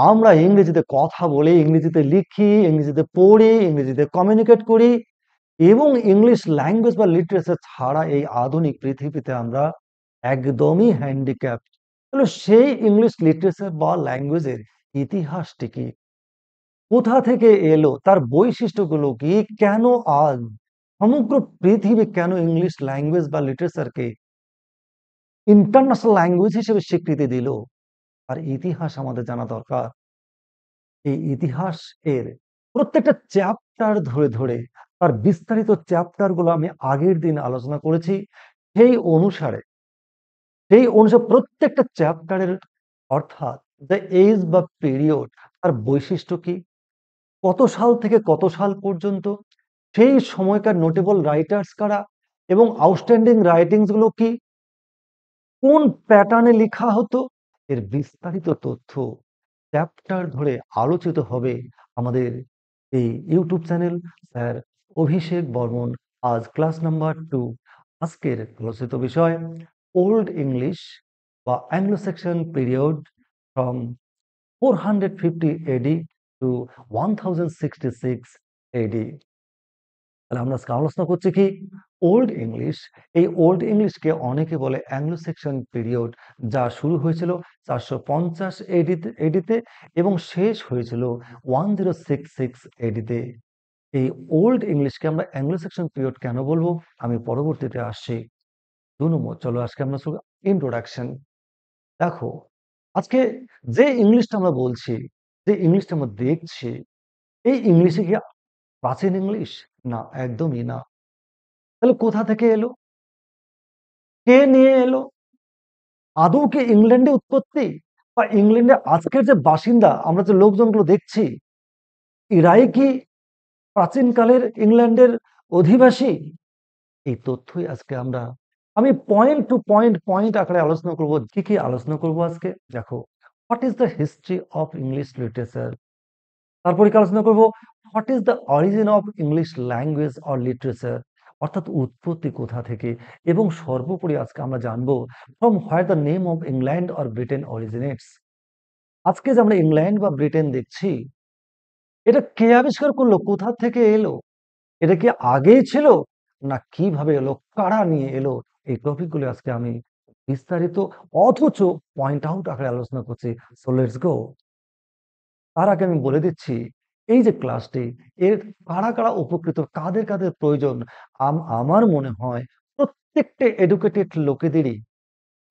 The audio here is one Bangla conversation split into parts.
আমরা ইংরেজিতে কথা বলি, ইংরেজিতে লিখি, ইংরেজিতে পড়ি, ইংরেজিতে কমিউনিকেট করি এবং ইংলিশ ল্যাঙ্গুয়েজ বা লিটারেচার ছাড়া এই আধুনিক পৃথিবীতে আমরা একদমই হ্যান্ডিক্যাপড। তাহলে সেই ইংলিশ লিটারেচার বা ল্যাঙ্গুয়েজের ইতিহাসটি কি? কোথা থেকে এলো? তার বৈশিষ্ট্যগুলো কি? কেন আজ সমগ্র পৃথিবী কেন ইংলিশ ল্যাঙ্গুয়েজ বা লিটারেচারকে ইন্টারন্যাশনাল ল্যাঙ্গুয়েজ হিসেবে স্বীকৃতি দিল? আর ইতিহাস আমাদের জানা দরকার। এই ইতিহাস এর প্রত্যেকটা চ্যাপ্টার ধরে ধরে তার বিস্তারিত চ্যাপ্টার গুলো আমি আগের দিন আলোচনা করেছি। সেই অনুসারে প্রত্যেকটা চ্যাপ্টারের অর্থাৎ দ্য এজ বা পিরিয়ড তার বৈশিষ্ট্য কি, কত সাল থেকে কত সাল পর্যন্ত, সেই সময়কার নোটেবল রাইটার্স কারা এবং আউটস্ট্যান্ডিং রাইটিংস গুলো কি, কোন প্যাটার্নে লেখা হতো, এর বিস্তারিত তথ্য চ্যাপ্টার ধরে আলোচিত হবে আমাদের এই YouTube channel sir Abhishek Barman. আজ ক্লাস নাম্বার 2। আজকের আলোচিত বিষয় ওল্ড ইংলিশ বা Anglo Saxon period from 450 AD to 1066 AD. তাহলে আমরা আজকে আলোচনা করছি কি ওল্ড ইংলিশ। এই ওল্ড ইংলিশকে অনেকে বলে অ্যাংলো সেকশন পিরিয়ড, যা শুরু হয়েছিল 450 এডিতে এবং শেষ হয়েছিল 1066 এডিতে। এই ওল্ড ইংলিশকে আমরা অ্যাংলো সেকশন পিরিয়ড কেন বলবো আমি পরবর্তীতে আসছি। 2 নম্বর, চলো আজকে আমরা শুরু ইন্ট্রোডাকশন। দেখো, আজকে যে ইংলিশটা আমরা বলছি, যে ইংলিশটা আমরা দেখছি, এই ইংলিশে কি প্রাচীন ইংলিশ? না, একদমই না। তাহলে কোথা থেকে এলো? কে নিয়ে এলো? আদৌ কি ইংল্যান্ডে উৎপত্তি, বা ইংল্যান্ডে আজকের যে বাসিন্দা আমরা যে লোকজনগুলো দেখছি, এরাই কি প্রাচীনকালের ইংল্যান্ডের অধিবাসী? এই তথ্যই আজকে আমি পয়েন্ট টু পয়েন্ট পয়েন্ট আকারে আলোচনা করব। কি কি আলোচনা করব আজকে? দেখো, what is the history of English literature. তারপরে কি আলোচনা করব what is the origin of English language or literature, অর্থাৎ উৎপত্তি কোথা থেকে। এবং সর্বোপরি আজকে আমরা জানবো from where the name of England or Britain originates. আজকে যে আমরা ইংল্যান্ড বা ব্রিটেন দেখছি, এটা কে আবিষ্কার করলো, কোথা থেকে এলো, এটা কি আগেই ছিল, না কিভাবে এলো, কারা নিয়ে এলো, এই টপিকগুলো আজকে আমি বিস্তারিত অথচ পয়েন্ট আউট আকারে আলোচনা করছি। So let's go. তার আগে আমি বলে দিচ্ছি, এই যে ক্লাসটি, এর কারা কারা উপকৃত, কাদের কাদের প্রয়োজন। আমার মনে হয় প্রত্যেকটা এডুকেটেড লোকেদেরই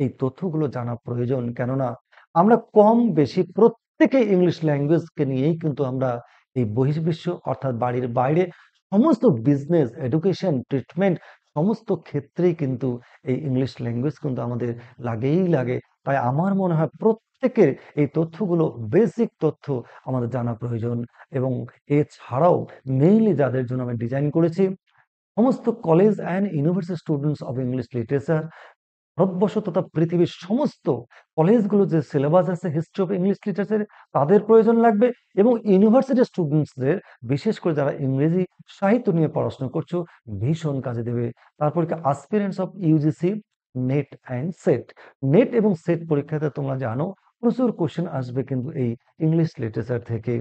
এই তথ্যগুলো জানা প্রয়োজন। কেননা আমরা কম বেশি প্রত্যেকে ইংলিশ ল্যাঙ্গুয়েজকে নিয়েই কিন্তু আমরা এই বহির্বিশ্ব অর্থাৎ বাড়ির বাইরে সমস্ত বিজনেস, এডুকেশন, ট্রিটমেন্ট সমস্ত ক্ষেত্রেই কিন্তু এই ইংলিশ ল্যাঙ্গুয়েজ কিন্তু আমাদের লাগেই লাগে। তাই আমার মনে হয় প্রত্যেকের এই তথ্যগুলো, বেসিক তথ্য আমাদের জানা প্রয়োজন। এবং এছাড়াও মেইনলি যাদের জন্য আমি ডিজাইন করেছি, সমস্ত college and university students of English literature, Bharatvarsha তথা পৃথিবীর সমস্ত কলেজগুলো যে সিলেবাস আছে হিস্ট্রি অফ ইংলিশ লিটারেচার, তাদের প্রয়োজন লাগবে। এবং ইউনিভার্সিটি স্টুডেন্টসদের, বিশেষ করে যারা ইংরেজি সাহিত্য নিয়ে পড়াশোনা করছো, ভীষণ কাজে দেবে। তারপর কি aspirants of UGC, net and set. Net এবং সেট পরীক্ষাতে তোমরা জানো প্রচুর কোশ্চেন আসবে কিন্তু এই ইংলিশ লিটারেচার থেকে।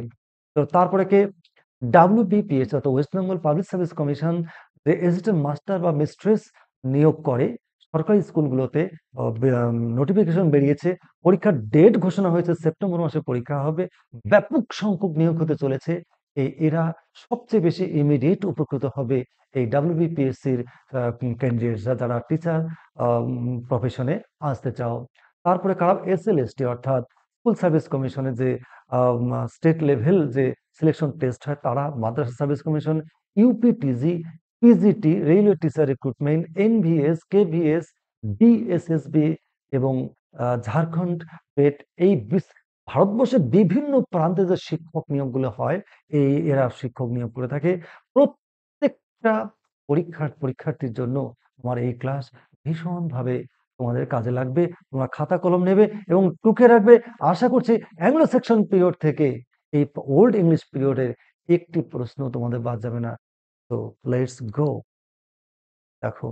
তো তারপরে কে ডাব্লিউবিপিএস অর্থাৎ West Bengal public service commission যে অ্যাসিস্ট্যান্ট মাস্টার বা মিস্ট্রেস নিয়োগ করে সরকারি স্কুলগুলোতে, নোটিফিকেশন বেরিয়েছে, পরীক্ষার ডেট ঘোষণা হয়েছে, সেপ্টেম্বর মাসে পরীক্ষা হবে। ব্যাপক সংখ্যক নিয়োগ হতে চলেছে। এরা সবচেয়ে বেশি ইমিডিয়েট উপকৃত হবে এই ডাব্লিউবিপিএসসির ক্যান্ডিডেটসরা, যারা টিচার প্রফেশনে আসতে চাও। তারপরে কারা? এসএলএসটি অর্থাৎ স্কুল সার্ভিস কমিশনের যে স্টেট লেভেল যে সিলেকশন টেস্ট হয়, তারা, Madrasa service commission, UPTG, PGT, railway teacher recruitment, NVS, KVS, DSSB এবং ঝাড়খণ্ড পেট। ভারতবর্ষের বিভিন্ন প্রান্তে যে শিক্ষক নিয়োগগুলো হয়, এরা শিক্ষক নিয়োগ করে থাকে। প্রত্যেকটা পরীক্ষার্থীর জন্য আমার এই ক্লাস ভীষণভাবে তোমাদের কাজে লাগবে। তোমরা খাতা কলম নেবে এবং টুকে রাখবে। আশা করছি অ্যাংলো সেকশন পিরিয়ড থেকে এই ওল্ড ইংলিশ পিরিয়ডের একটি প্রশ্ন তোমাদের বাদ যাবে না। তো লেটস গো। দেখো,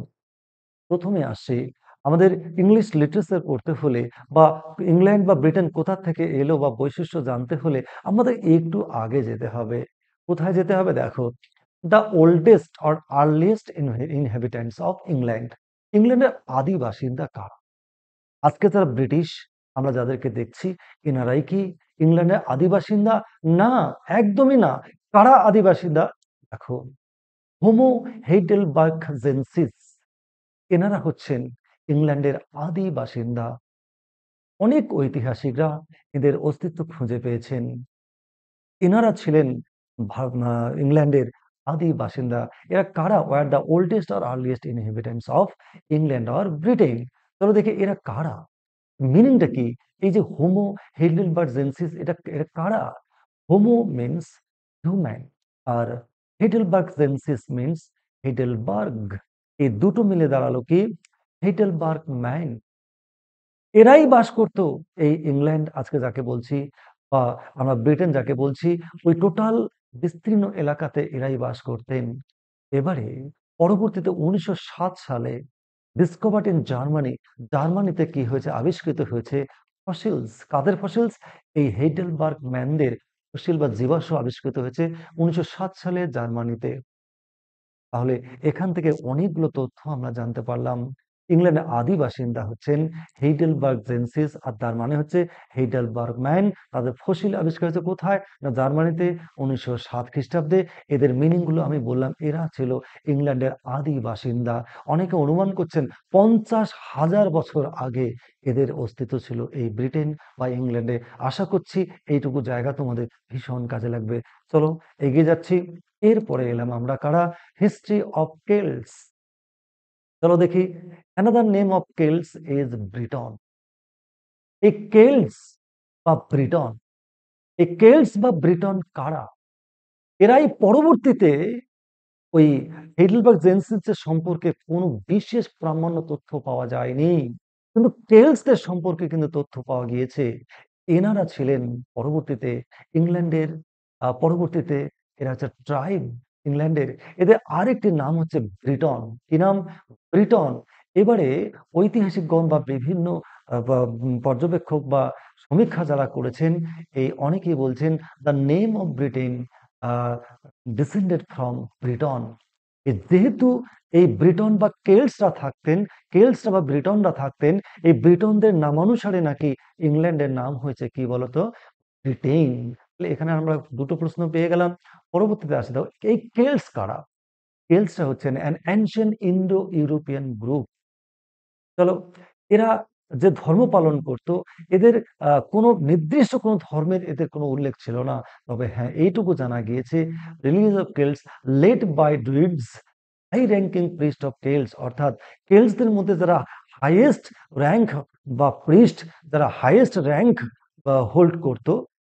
প্রথমে আসি আমাদের ইংলিশ লিটারেচার পড়তে হলে বা ইংল্যান্ড বা ব্রিটেন কোথা থেকে এলো বা বৈশিষ্ট্য জানতে হলে আমাদের একটু আগে যেতে হবে। কোথায় যেতে হবে দেখো, the oldest or earliest inhabitants of England. ইংল্যান্ডের আদি বাসিন্দা কারা? আজকে যারা ব্রিটিশ আমরা যাদেরকে দেখছি, এনারাই কি ইংল্যান্ডের আদি বাসিন্দা? না, একদমই না। কারা আদি বাসিন্দা? দেখো, হোমো হেইডেলবার্গজেনসিস, এনারা হচ্ছেন ইংল্যান্ডের আদি বাসিন্দা। অনেক ঐতিহাসিকরা এদের অস্তিত্ব খুঁজে পেয়েছেন। এনারা ছিলেন ইংল্যান্ডের আদি বাসিন্দা। এরা কারা? ওয়ার দ্য ওল্ডেস্ট আর earliest inhabitants of England or Britain. চলো দেখি এরা কারা, মিনিংটা কি? এই যে হোমো হেইডেলবার্গজেনসিস, এটা এটা কারা? হোমো মিন্স হিউম্যান, আর হেইডেলবার্গজেনসিস মিন্স হেইডেলবার্গ। এই দুটো মিলে দাঁড়ালো কি? Heidelberg man. এরাই বাস করতো এই ইংল্যান্ড আজকে যাকে বলছি, বা আমরা ব্রিটেন যাকে বলছি, ওই টোটাল বিস্তীর্ণ এলাকাতে এরাই বাস করতেন। এবারে পরবর্তীতে 1907 সালে ডিসকভার্ড ইন জার্মানি, জার্মানিতে কি হয়েছে? আবিষ্কৃত হয়েছে ফসিলস। কাদের ফসিলস? এই হেইডেলবার্গ ম্যানদের ফসিল বা জীবাশ্ম আবিষ্কৃত হয়েছে 1907 সালে জার্মানিতে। তাহলে এখান থেকে অনেকগুলো তথ্য আমরা জানতে পারলাম। ইংল্যান্ডের আদি বাসিন্দা হচ্ছেন হেইডেলবার্গজেনসিস, আর তার মানে হচ্ছে হেইডেলবার্গ ম্যান। তাদের ফসিল আবিষ্কার হয়েছে কোথায়? না, জার্মানিতে 1907 খ্রিস্টাব্দে। এদের মিনিং গুলো আমি বললাম, এরা ছিল ইংল্যান্ডের আদি বাসিন্দা। অনেকে অনুমান করছেন 50,000 বছর আগে এদের অস্তিত্ব ছিল এই ব্রিটেন বা ইংল্যান্ডে। আশা করছি এইটুকু জায়গা তোমাদের ভীষণ কাজে লাগবে। চলো এগিয়ে যাচ্ছি। এরপরে এলাম আমরা কারা? History of Celts. চলো দেখি, another name of Celts is Briton. এই কেল্টস বা ব্রিটন, এই কেল্টস বা ব্রিটন কারা? এরাই পরবর্তীতে ওই হেইডেলবার্গ জেনসিসের সম্পর্কে কোনো বিশেষ প্রামাণ্য তথ্য পাওয়া যায়নি, কিন্তু কেলসদের সম্পর্কে কিন্তু তথ্য পাওয়া গিয়েছে। এনারা ছিলেন পরবর্তীতে ইংল্যান্ডের পরবর্তীতে এরা হচ্ছে ট্রাইব ইংল্যান্ডের। এদের আরেকটি নাম হচ্ছে ব্রিটন। কি নাম? ব্রিটন। এবারে ঐতিহাসিকগণ বা বিভিন্ন পর্যবেক্ষক বা সমীক্ষা যারা করেছেন, এই অনেকেই বলছেন the name of Britain descended from Britton. যেহেতু এই ব্রিটন বা কেল্টসরা থাকতেন, কেল্টসরা বা ব্রিটনরা থাকতেন, এই ব্রিটনদের নামানুসারে নাকি ইংল্যান্ডের নাম হয়েছে কি বলতো? ব্রিটেন। তাহলে এখানে আমরা দুটো প্রশ্ন পেয়ে গেলাম। পরবর্তীতে আসে দাও, এই কেল্টস কারা? কেল্টসরা হচ্ছেন an ancient Indo European group. চলো, এরা যে ধর্ম পালন করত, এদের কোনো নির্দিষ্ট কোনো ধর্মের এদের কোনো উল্লেখ ছিল না। তবে হ্যাঁ, এইটুকু জানা গিয়েছে, religion of Celts led by Druids, high ranking priest of Celts. অর্থাৎ কেল্টসদের মধ্যে যারা হাইয়েস্ট র্যাঙ্ক বা প্রিস্ট, যারা হাইয়েস্ট র্যাঙ্ক হোল্ড করত,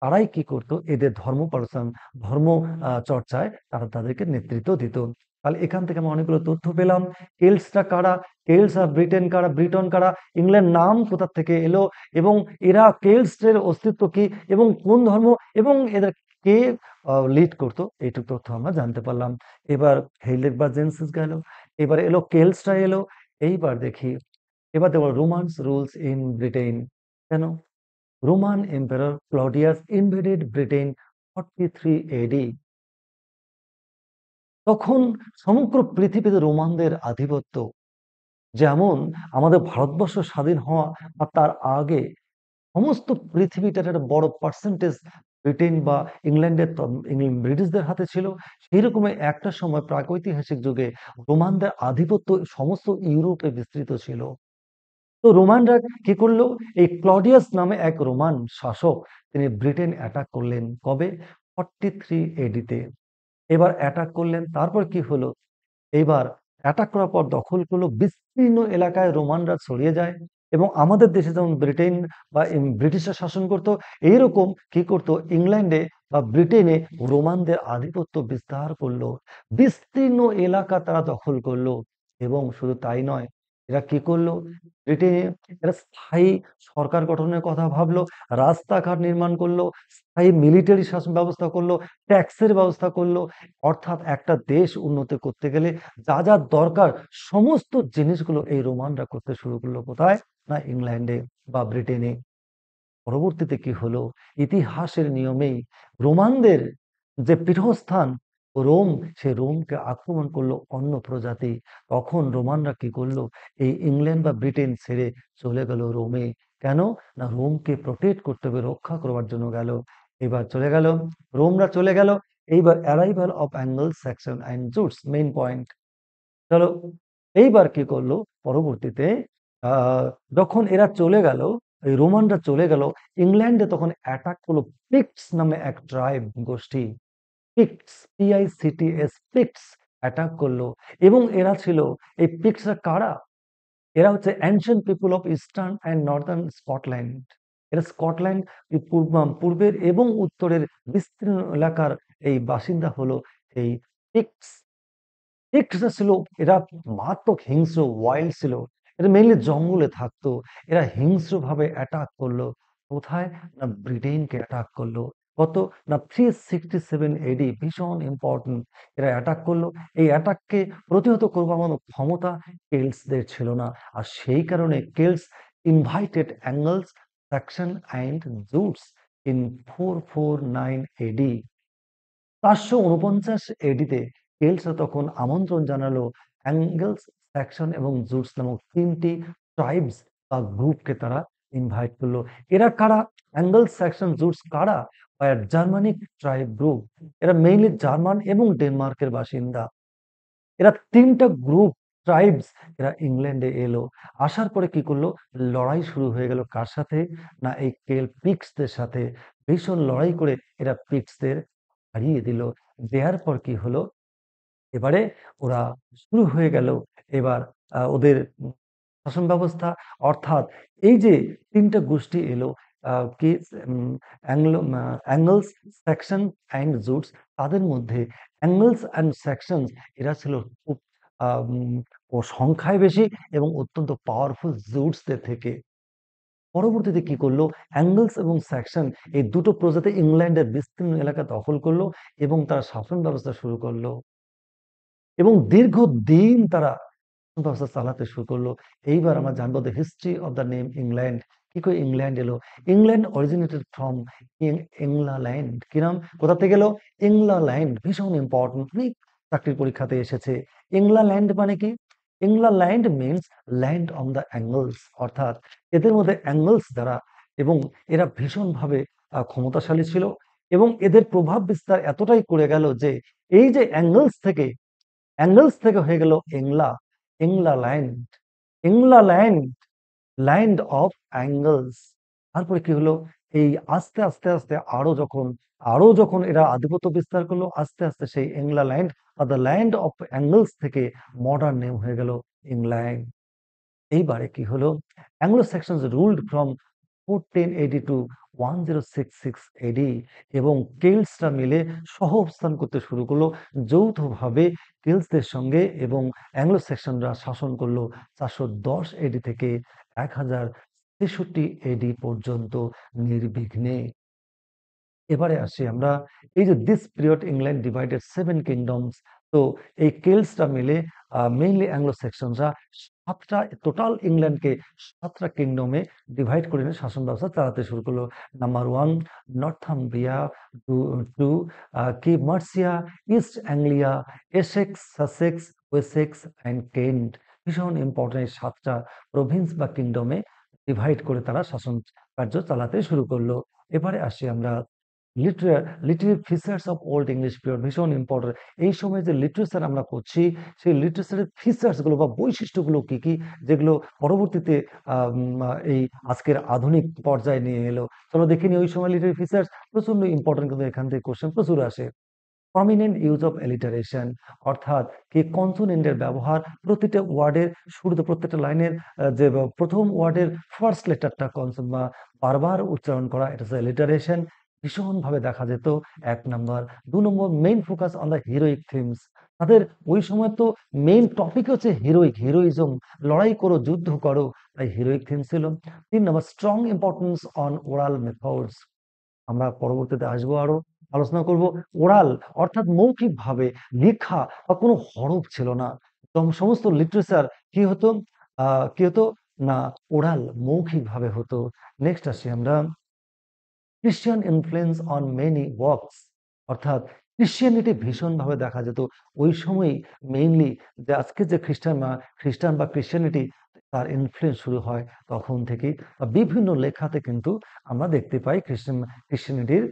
তারাই কি করত? এদের ধর্ম পালন, ধর্ম চর্চায় তারা তাদেরকে নেতৃত্ব দিত। তাহলে এখান থেকে আমরা অনেকগুলো তথ্য পেলাম। কেল্টসরা কারা? কেল্টস আর ব্রিটেন কারা? ব্রিটন কারা? ইংল্যান্ড নাম কোথা থেকে এলো, এবং এরা কেল্টসের অস্তিত্ব কি, এবং কোন ধর্ম, এবং এদের কে লিড করতো, এইটুকু তথ্য আমরা জানতে পারলাম। এবার হেইডেলবার্গজেনসিস গেল, এবার এলো কেল্টসরা এলো। এইবার দেখি, এবার দেখো রোমানস রুলস ইন ব্রিটেন। কেন? Roman emperor Claudius invaded Britain 43 এডি। তখন সমগ্র পৃথিবীতে রোমানদের আধিপত্য। যেমন আমাদের ভারতবর্ষ স্বাধীন হওয়া আর তার আগে সমস্ত পৃথিবীটার একটা বড় পার্সেন্টেজ ব্রিটেন বা ইংল্যান্ডের ব্রিটিশদের হাতে ছিল। সেই রকমই একটা সময় প্রাগৈতিহাসিক যুগে রোমানদের আধিপত্য সমস্ত ইউরোপে বিস্তৃত ছিল। তো রোমানরা কি করলো? এই ক্লডিয়াস নামে এক রোমান শাসক, তিনি ব্রিটেন অ্যাটাক করলেন। কবে? 43 এডিতে। এবার অ্যাটাক করলেন, তারপর কি হলো? এইবার অ্যাটাক করার পর দখল করলো, বিস্তীর্ণ এলাকায় রোমানরা ছড়িয়ে যায়। এবং আমাদের দেশে যেমন ব্রিটেন বা ব্রিটিশরা শাসন করত, এইরকম কি করত ইংল্যান্ডে বা ব্রিটেনে রোমানদের আধিপত্য বিস্তার করলো, বিস্তীর্ণ এলাকা তারা দখল করলো। এবং শুধু তাই নয়, এরা কি করলো? ব্রিটেনে এরা স্থায়ী সরকার গঠনের কথা ভাবলো, রাস্তাঘাট নির্মাণ করলো, স্থায়ী মিলিটারি শাসন ব্যবস্থা করলো, ট্যাক্সের ব্যবস্থা করলো। অর্থাৎ একটা দেশ উন্নতি করতে গেলে যা যা দরকার সমস্ত জিনিসগুলো এই রোমানরা করতে শুরু করলো। কোথায়? না ইংল্যান্ডে বা ব্রিটেনে। পরবর্তীতে কি হলো? ইতিহাসের নিয়মেই রোমানদের যে পীঠস্থান রোম, সে রোমকে আক্রমণ করলো অন্য প্রজাতি। তখন রোমানরা কি করলো? এই ইংল্যান্ড বা ব্রিটেন ছেড়ে চলে গেল রোমে। কেন? না রোমকে প্রোটেক্ট করতে হবে, রক্ষা করবার জন্য গেল। এবার চলে গেল, রোমরা চলে গেল। এইবার arrival of angle Saxon and Jutes, main point. চলো, এইবার কি করলো? পরবর্তীতে আহ যখন এরা চলে গেল, এই রোমানরা চলে গেল, ইংল্যান্ডে তখন অ্যাটাক করলো পিক্টস নামে এক ট্রাইব গোষ্ঠী। পিক্টস, PICTS, পিক্টস অ্যাটাক করলো। এবং এরা ছিল, এই পিক্টসরা কারা? এরা হচ্ছে ancient people of eastern and Northern Scotland. এরা স্কটল্যান্ড পূর্বের এবং উত্তরের বিস্তীর্ণ এলাকার এই বাসিন্দা হলো এই পিক্টস। পিক্টসরা ছিল, এরা মারাত্মক হিংস্র, ওয়াইল্ড ছিল। এরা মেইনলি জঙ্গলে থাকতো। এরা হিংস্রভাবে অ্যাটাক করলো। কোথায়? না ব্রিটেনকে অ্যাটাক করলো। কত? না 367 AD, ভীষণ ইম্পর্টেন্ট। এরা অ্যাটাক করলো। এই অ্যাটাককে প্রতিহত করবার মতো ক্ষমতা কেল্টসদের ছিল না। আর সেই কারণে Celts invited Angles, Saxon and Jutes in 449 AD। 449 এডিতে কেল্টসরা তখন আমন্ত্রণ জানালো অ্যাঙ্গেলস, স্যাক্সন এবং জুটস নামক তিনটি ট্রাইবস বা গ্রুপকে তারা ইনভাইট করলো। এরা কারা? অ্যাঙ্গেলস, স্যাক্সন, জুটস কারা? Germanic tribe group. এরা মেইনলি জার্মান এবং ডেনমার্কের বাসিন্দা। এরা তিনটা গ্রুপ, ট্রাইবস, এরা ইংল্যান্ডে এলো। আসার পরে কি করলো? লড়াই শুরু হয়ে গেল কার সাথে? না এই পিক্সদের সাথে। ভীষণ লড়াই করে এরা পিক্সদের হারিয়ে দিল। দেওয়ার পর কি হলো? এবারে ওরা শুরু হয়ে গেল এবার ওদের শাসন ব্যবস্থা। অর্থাৎ এই যে তিনটা গোষ্ঠী এলো, কি অ্যাঙ্গলস, স্যাক্সন অ্যান্ড জুটস, তাদের মধ্যে অ্যাঙ্গলস অ্যান্ড স্যাক্সন এরা ছিল খুব ও সংখ্যায় বেশি এবং অত্যন্ত পাওয়ারফুল জুটসদের থেকে। পরবর্তীতে কি করলো? অ্যাঙ্গলস এবং স্যাক্সন এই দুটো প্রজাতি ইংল্যান্ডের বিস্তীর্ণ এলাকা দখল করলো এবং তারা শাসন ব্যবস্থা শুরু করলো এবং দীর্ঘদিন তারা ব্যবস্থা চালাতে শুরু করলো। এইবার আমরা জানবো the history of the name England. কি করে ইংল্যান্ড এলো? England originated from Englaland. কি নাম? কোথা থেকে এলো? ইংলাল্যান্ড। ভীষণ ইম্পর্টেন্ট, অনেক চাকরির পরীক্ষাতে এসেছে। ইংলাল্যান্ড মানে কি? Englaland means land on the Angles. অর্থাৎ এদের মধ্যে অ্যাঙ্গলস দ্বারা, এবং এরা ভীষণভাবে ক্ষমতাশালী ছিল এবং এদের প্রভাব বিস্তার এতটাই করে গেল যে এই যে অ্যাঙ্গেলস থেকে হয়ে গেল ইংলাল্যান্ড। ইংলাল্যান্ড, ল্যান্ড অফ অ্যাঙ্গেলস। তারপরে কি হলো? এই আস্তে আস্তে আস্তে আরো যখন এরা আধিপত্য বিস্তার করলো, আস্তে আস্তে সেই ইংলাল্যান্ড বা দ্য ল্যান্ড অফ অ্যাঙ্গেলস থেকে মডার্ন নেম হয়ে গেল ইংল্যান্ড। এইবারে কি হলো? Anglo Saxons ruled from 410 AD to 1066 AD এবং কেলসরা মিলে সহ অবস্থান করতে শুরু করলো যৌথভাবে কেলসদের সঙ্গে, এবং অ্যাংলো সেকশনরা শাসন করলো 410 AD থেকে 1063 AD পর্যন্ত নির্বিঘ্নে। এবারে আসি আমরা, এই যে this period England divided 7 kingdoms. তো এই কেলসরা মিলে মেইনলি অ্যাংলো সেকশনরা সাতটা, টোটাল ইংল্যান্ডকে সাতটা কিংডমে ডিভাইড করে নিয়ে শাসন ব্যবস্থা চালাতে শুরু করলো। Number one, Northumbria, two two কি Mercia, East Anglia, Essex, Sussex, Wessex and Kent. ভীষণ ইম্পর্টেন্ট এই সাতটা প্রভিন্স বা কিংডমে ডিভাইড করে তারা শাসন কার্য চালাতে শুরু করলো। এবারে আসি আমরা literary features of old English period. ভীষণ ইম্পর্টেন্ট। এই সময় যে লিটারেচার আমরা করছি, সেই লিটারেচারের ফিচার্স গুলো বা বৈশিষ্ট্যগুলো কি কি, যেগুলো পরবর্তীতে এই আজকের আধুনিক পর্যায়ে নিয়ে এলো। চলো দেখে নিই ওই সময় লিটারি ফিচার্স। প্রচন্ড ইম্পর্টেন্ট, কিন্তু এখান থেকে কোশ্চেন প্রচুর আসে। প্রমিনেন্ট ইউজ অফ অ্যালিটারেশন, অর্থাৎ কি কনসোনেন্টের ব্যবহার প্রতিটা ওয়ার্ডের শুরুতে, প্রত্যেকটা লাইনের যে প্রথম ওয়ার্ডের ফার্স্ট লেটারটা বারবার উচ্চারণ করা, এটা হচ্ছে অ্যালিটারেশন। ভীষণভাবে দেখা যেত। ১ number. ২ number main focus on the heroic themes. তাদের ওই সময় তো মেইন টপিক হচ্ছে হিরোইজম, লড়াই করো, যুদ্ধ করো। তাই হিরোইক থিম ছিল। ৩ number strong importance on oral methods. আমরা পরবর্তীতে আসবো আরো আলোচনা করব। ওরাল অর্থাৎ মৌখিকভাবে লেখা বা কোনো হরফ ছিল না। সমস্ত লিটারেচার কি হতো? কি হতো? না, ওরাল মৌখিকভাবে হতো। নেক্সট আসি আমরা Christian influence on many works, অর্থাৎ ক্রিশ্চিয়ানিটি ভীষণভাবে দেখা যেত ওই সময়ই। মেইনলি যে আজকে যে খ্রিস্টান বা ক্রিশ্চিয়ানিটি তার ইনফ্লুয়েন্স শুরু হয় তখন থেকেই। বিভিন্ন লেখাতে কিন্তু আমরা দেখতে পাই ক্রিশ্চিয়ানিটির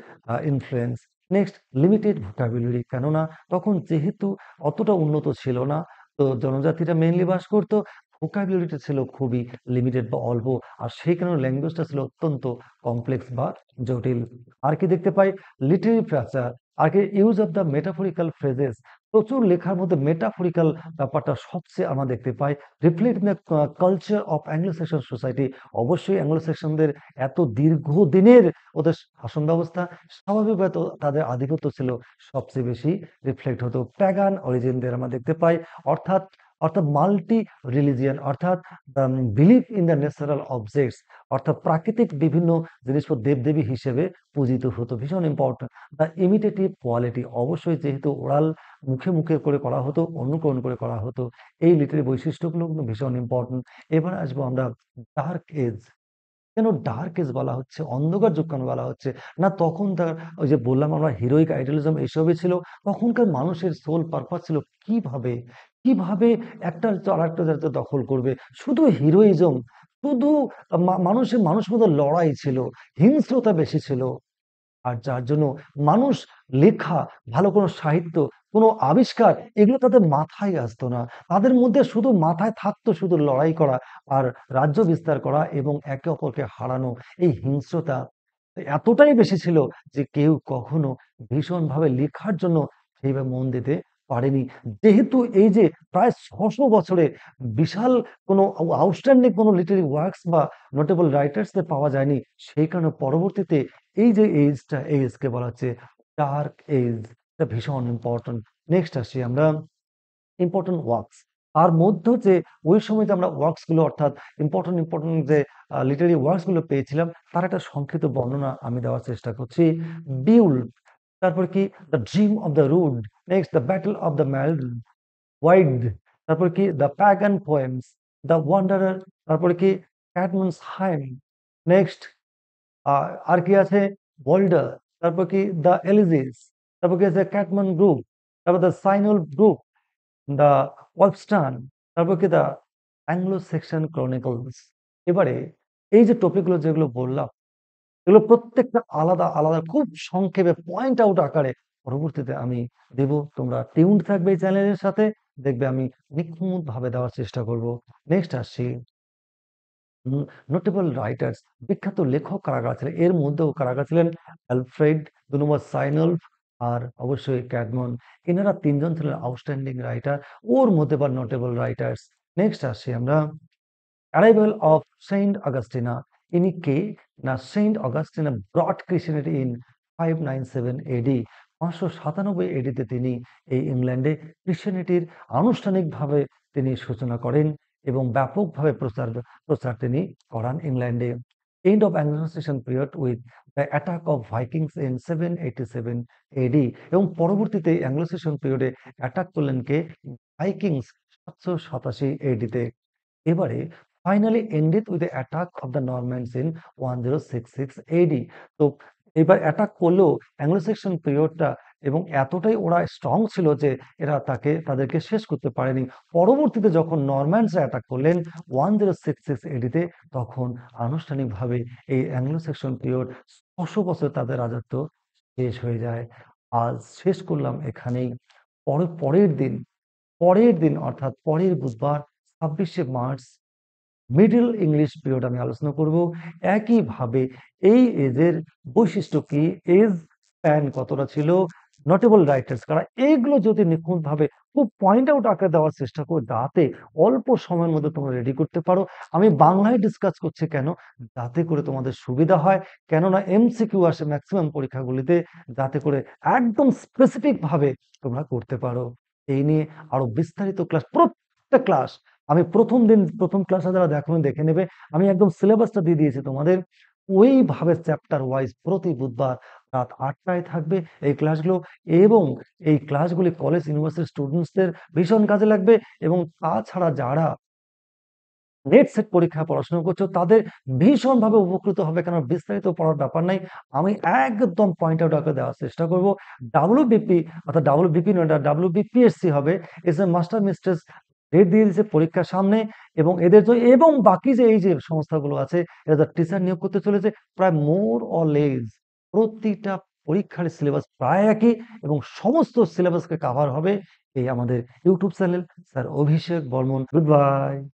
ইনফ্লুয়েন্স। নেক্সট লিমিটেড ভোকাবুলারি, কেননা তখন যেহেতু অতটা উন্নত ছিল না, তো জনজাতিরা মেইনলি বাস করতো, ভোকাবুলারিটা ছিল খুবই লিমিটেড বা অল্প। আর সেই কারণে ল্যাঙ্গুয়েজটা ছিল অত্যন্ত কমপ্লেক্স বা জটিল। আর কি দেখতে পাই? লিটারি ফ্রাকচার, আর কি use of the metaphorical phrases. প্রচুর লেখার মধ্যে মেটাফরিক্যাল ব্যাপারটা সবচেয়ে আমরা দেখতে পাই। Reflect the culture of Anglo Saxon society. অবশ্যই অ্যাংলো সেকশনদের এত দীর্ঘদিনের ওদের শাসন ব্যবস্থা, স্বাভাবিকভাবে তো তাদের আধিপত্য ছিল সবচেয়ে বেশি রিফ্লেক্ট হতো। প্যাগান অরিজিনদের আমরা দেখতে পাই, অর্থাৎ অর্থাৎ মাল্টি রিলিজিয়ান, অর্থাৎ believe in the natural objects, অর্থাৎ প্রাকৃতিক বিভিন্ন জিনিসপত্র দেবদেবী হিসেবে পূজিত হতো। ভীষণ ইম্পর্টেন্ট। দ্য ইমিটেটিভ কোয়ালিটি, অবশ্যই যেহেতু ওরাল মুখে মুখে করে করা হতো, অনুকরণ করে করা হতো, এই লিটারি বৈশিষ্ট্যগুলো কিন্তু ভীষণ ইম্পর্টেন্ট। এবার আসবো আমরা ডার্ক এজ। কেন ডার্ক এজ বলা হচ্ছে, অন্ধকার যুগ কেন বলা হচ্ছে? না, তখন তার ওই যে বললাম আমরা হিরোইক আইডলিজম এইসবই ছিল। তখনকার মানুষের সোল পারপাস ছিল কিভাবে কিভাবে একটা আরেকটা জায়গা দখল করবে। শুধু হিরোইজম, শুধু মানুষের মধ্যে লড়াই ছিল, হিংস্রতা বেশি ছিল। আর যার জন্য মানুষ লেখা, ভালো কোনো সাহিত্য, কোনো আবিষ্কার, এগুলো তাদের মাথায় আসতো না। তাদের মধ্যে শুধু মাথায় থাকতো শুধু লড়াই করা আর রাজ্য বিস্তার করা এবং একে অপরকে হারানো। এই হিংস্রতা এতটাই বেশি ছিল যে কেউ কখনো ভীষণভাবে লেখার জন্য সেইভাবে মন দিতে পারেনি। যেহেতু এই যে প্রায় ৬০০ বছরে বিশাল কোনো আউটস্ট্যান্ডিং কোনো লিটারি ওয়ার্কস বা নোটেবল রাইটার্সদের পাওয়া যায়নি। সেই কারণে পরবর্তীতে এই যে এজকে বলা হচ্ছে ডার্ক এজ। এটা ভীষণ ইম্পর্টেন্ট। নেক্সট আসি আমরা ইম্পর্টেন্ট ওয়ার্কস। তার মধ্যে যে ওই সময় যে আমরা ওয়ার্কস গুলো, অর্থাৎ ইম্পর্টেন্ট যে লিটারি ওয়ার্কস গুলো পেয়েছিলাম, তার একটা সংক্ষিপ্ত বর্ণনা আমি দেওয়ার চেষ্টা করছি। বিউল, তারপর কি the dream of the rude, next the battle of the wide, তারপর কি the pagan poems, the wanderer, তারপরে কি ক্যাডমন্স হাইম, নেক্সট আর কি আছে বোল্ডার, তারপর কি দ্য এলিজিস, তারপর কি আছে ক্যাটমান গ্রুপ, তারপর দ্য সাইনল গ্রুপ, দ্য ওয়ালস্টান, তারপর কি দ্য অ্যাংলো সেকশন ক্রনিকলস। এবারে এই যে টপিকগুলো যেগুলো বললাম, এগুলো প্রত্যেকটা আলাদা আলাদা খুব সংক্ষেপে পয়েন্ট আউট আকারে পরবর্তীতে আমি দেব। তোমরা টিউনড থাকবে এই চ্যানেলের সাথে, দেখবে আমি নিখুঁত ভাবে দেওয়ার চেষ্টা করব। নেক্সট আসছি নোটেবল রাইটার্স, বিখ্যাত লেখক কারা কারা ছিলেন? এর মধ্যেও কারা কারা ছিলেন? অ্যালফ্রেড, ২ নম্বর সাইনল্ফ, আর অবশ্যই ক্যাডমন। এনারা তিনজন ছিলেন আউটস্ট্যান্ডিং রাইটার। ওর মধ্যে বা নোটেবল রাইটার্স। নেক্সট আসি আমরা অ্যারাইভাল অফ সেন্ট অগাস্টিনা। ইনি কে? না, Saint Augustine brought Christianity in 597 AD. 597 এডিতে তিনি এই ইংল্যান্ডে ক্রিশ্চিয়ানিটির আনুষ্ঠানিকভাবে তিনি সূচনা করেন এবং ব্যাপকভাবে প্রচার প্রচার তিনি করান ইংল্যান্ডে। End of Anglo-Saxon period with the attack of Vikings in 787 AD. এবং পরবর্তীতে অ্যাংলো-সাক্সন পিরিয়ডে অ্যাটাক করলেন কে? ভাইকিংস 787 এডিতে। এবারে finally ended with the attack of the Normans in 1066 AD. তো এবার অ্যাটাক করলেও অ্যাংলো সেকশন পিরিয়ডটা এবং এতটাই ওরা স্ট্রং ছিল যে এরা তাদেরকে শেষ করতে পারেনি। পরবর্তীতে যখন নরম্যানসরা অ্যাটাক করলেন 1066 এডিতে, তখন আনুষ্ঠানিকভাবে এই অ্যাংলো সেকশন পিরিয়ড ৬০০ বছর তাদের রাজত্ব শেষ হয়ে যায়। আজ শেষ করলাম এখানেই। পরের দিন অর্থাৎ পরের বুধবার ২৬শে মার্চ মিডল ইংলিশ পিরিয়ড আমি আলোচনা করব। একইভাবে এই এজের বৈশিষ্ট্য কি, এজ স্প্যান কতটা ছিল, নোটেবল রাইটার্স কারা, এইগুলো যদি নিখুঁতভাবে খুব পয়েন্ট আউট আকারে দেওয়ার চেষ্টা করব যাতে অল্প সময়ের মধ্যে তোমরা রেডি করতে পারো। আমি বাংলায় ডিসকাস করছি কেন? যাতে করে তোমাদের সুবিধা হয়। কেননা এমসিকিউ আসে ম্যাক্সিমাম পরীক্ষাগুলিতে, যাতে করে একদম স্পেসিফিক ভাবে তোমরা করতে পারো। এই নিয়ে আরো বিস্তারিত ক্লাস, প্রত্যেকটা ক্লাস আমি প্রথম দিন প্রথম ক্লাসে যারা দেখোনি দেখে নেবে। আমি একদম সিলেবাসটা দিয়ে দিয়েছি তোমাদের। ওইভাবে চ্যাপ্টার ওয়াইজ প্রতি বুধবার রাত ৮টায় থাকবে এই ক্লাসগুলো, এবং এই ক্লাসগুলি কলেজ ইউনিভার্সিটি স্টুডেন্টসদের ভীষণ কাজে লাগবে। এবং তাছাড়া যারা নেট সেট পরীক্ষায় পড়াশোনা করছো তাদের ভীষণভাবে উপকৃত হবে, কারণ বিস্তারিত পড়ার ব্যাপার নাই। আমি একদম পয়েন্ট আউট আকারে দেওয়ার চেষ্টা করব। ডাব্লিউবিপি, অর্থাৎ ডাব্লিউবিপি নয়, এটা ডাব্লিউবিপিএসসি হবে। S A master mistress date দিয়ে দিয়েছে পরীক্ষার সামনে, এবং এদের জন্য এবং বাকি যে এই যে সংস্থাগুলো আছে এরা যা টিচার নিয়োগ করতে চলেছে, প্রায় মোর অর লেস প্রতিটা পরীক্ষার সিলেবাস প্রায় একই, এবং সমস্ত সিলেবাসকে কাভার হবে এই আমাদের YouTube channel sir Abhishek Barman. Good bye.